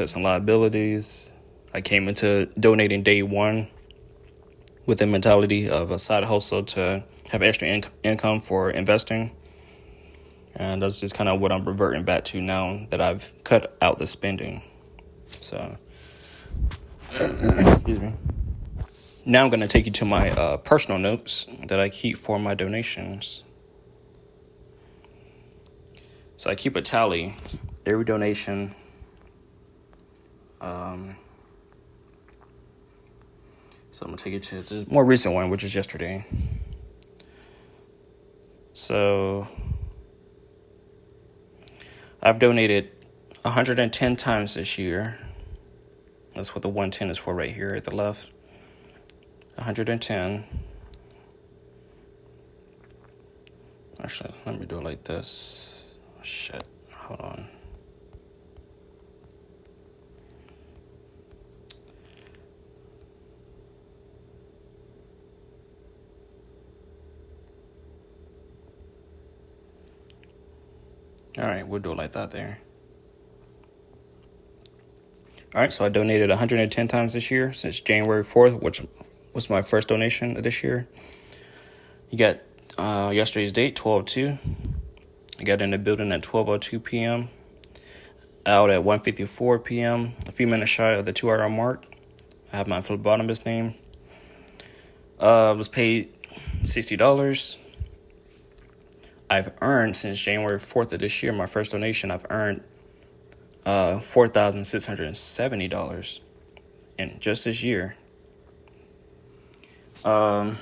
assets and liabilities. I came into donating day one with the mentality of a side hustle to have extra income for investing. And that's just kind of what I'm reverting back to now that I've cut out the spending. So, excuse me. Now I'm going to take you to my personal notes that I keep for my donations. So I keep a tally every donation. So I'm going to take you to the more recent one, which is yesterday. So I've donated 110 times this year. That's what the 110 is for right here at the left. 110. Actually, let me do it like this. Oh, shit. Hold on. All right, we'll do it like that there. All right, so I donated 110 times this year since January 4th, which was my first donation of this year. You got yesterday's date, 12/2. I got in the building at 12:02 p.m. Out at 1:54 p.m., a few minutes shy of the 2-hour mark. I have my phlebotomist name. Was paid $60. I've earned since January 4th of this year, my first donation, I've earned $4,670 in just this year. Now,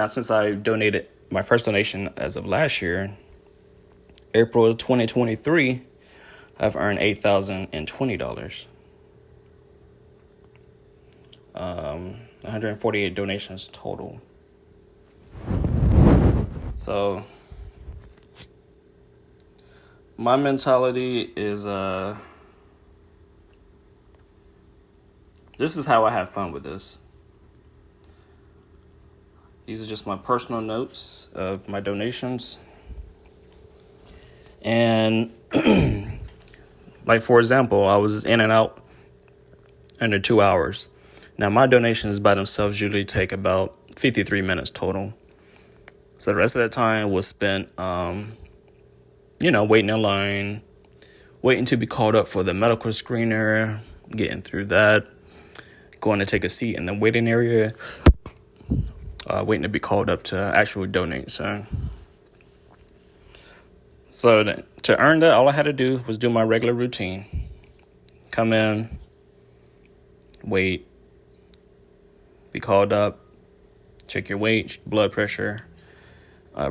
since I donated my first donation as of last year, April of 2023, I've earned $8,020. 148 donations total. So my mentality is this is how I have fun with this. These are just my personal notes of my donations. And like, for example, I was in and out under 2 hours. Now, my donations by themselves usually take about 53 minutes total. So the rest of that time was spent, waiting in line, waiting to be called up for the medical screener, getting through that, going to take a seat in the waiting area, waiting to be called up to actually donate. So to earn that, all I had to do was do my regular routine. Come in, wait, be called up, check your weight, blood pressure,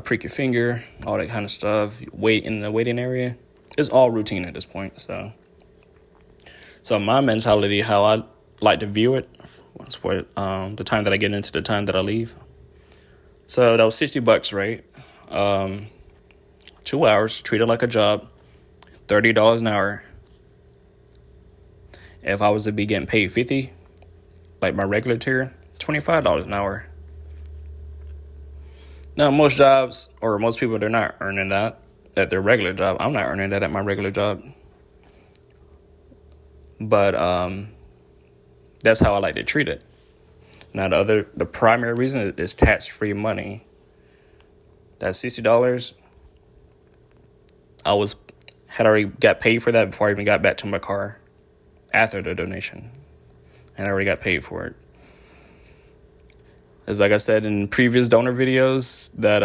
prick your finger, all that kind of stuff. Wait in the waiting area. It's all routine at this point. So my mentality, how I like to view it, was for the time that I get into the time that I leave. So that was $60, right? 2 hours, treat it like a job, $30 an hour. If I was to be getting paid $50, like my regular tier, $25 an hour. Now, most jobs, or most people, they're not earning that at their regular job. I'm not earning that at my regular job. But that's how I like to treat it. Now, the primary reason is tax-free money. That $60, I had already got paid for that before I even got back to my car after the donation. And I already got paid for it. As like I said in previous donor videos, that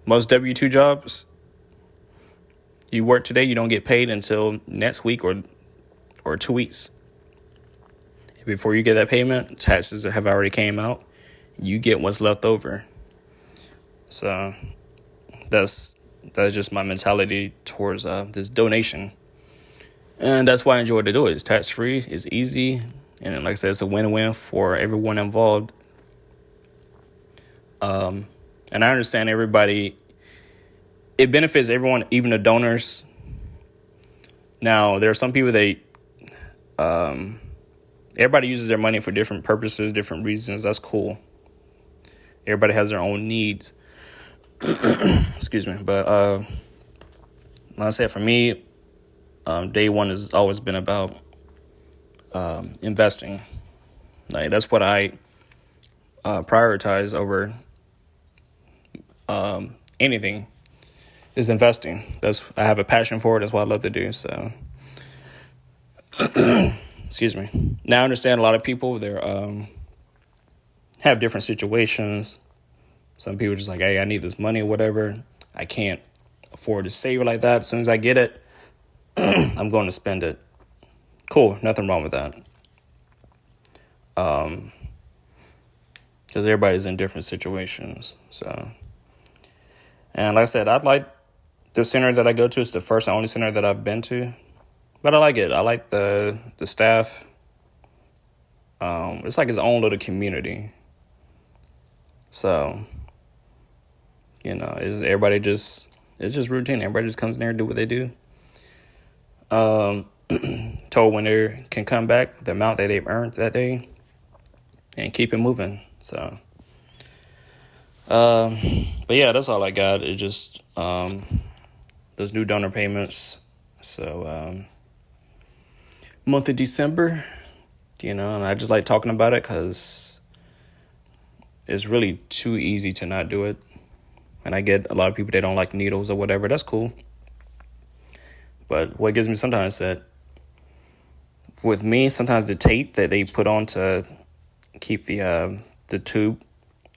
most W-2 jobs, you work today, you don't get paid until next week or 2 weeks. Before you get that payment, taxes have already came out. You get what's left over. So that's just my mentality towards this donation. And that's why I enjoy to do it. It's tax-free, it's easy, and like I said, it's a win-win for everyone involved. And I understand everybody, it benefits everyone, even the donors. Now, there are some people everybody uses their money for different purposes, different reasons. That's cool. Everybody has their own needs. Excuse me. But like I said, for me, Day one has always been about investing. Like that's what I prioritize over anything is investing. I have a passion for it. That's what I love to do. So, excuse me. Now I understand a lot of people they're have different situations. Some people are just like, hey, I need this money or whatever. I can't afford to save it like that. As soon as I get it, I'm going to spend it. Cool, nothing wrong with that. Because everybody's in different situations. So, and like I said, I'd like the center that I go to. It's the first and only center that I've been to, but I like it. I like the staff. It's like its own little community. So, it's just routine. Everybody just comes in there and do what they do. Told when they can come back, the amount that they've earned that day, and keep it moving. So, but yeah, that's all I got. It's just those new donor payments. So, month of December, and I just like talking about it because it's really too easy to not do it. And I get a lot of people, they don't like needles or whatever. That's cool. But what gives me sometimes that with me, sometimes the tape that they put on to keep the tube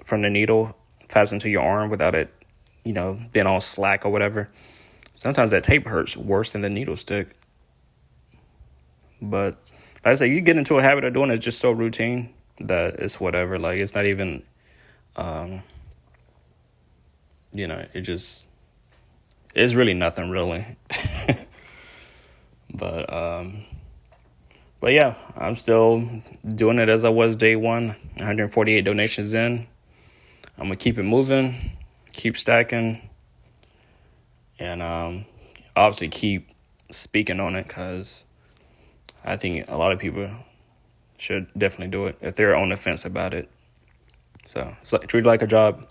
from the needle fastened to your arm without it, being all slack or whatever. Sometimes that tape hurts worse than the needle stick. But like I say, you get into a habit of doing it, it's just so routine that it's whatever. Like it's not even, it's really nothing really. But yeah, I'm still doing it as I was day one, 148 donations in. I'm going to keep it moving, keep stacking, and obviously keep speaking on it because I think a lot of people should definitely do it if they're on the fence about it. So it's treat it like a job.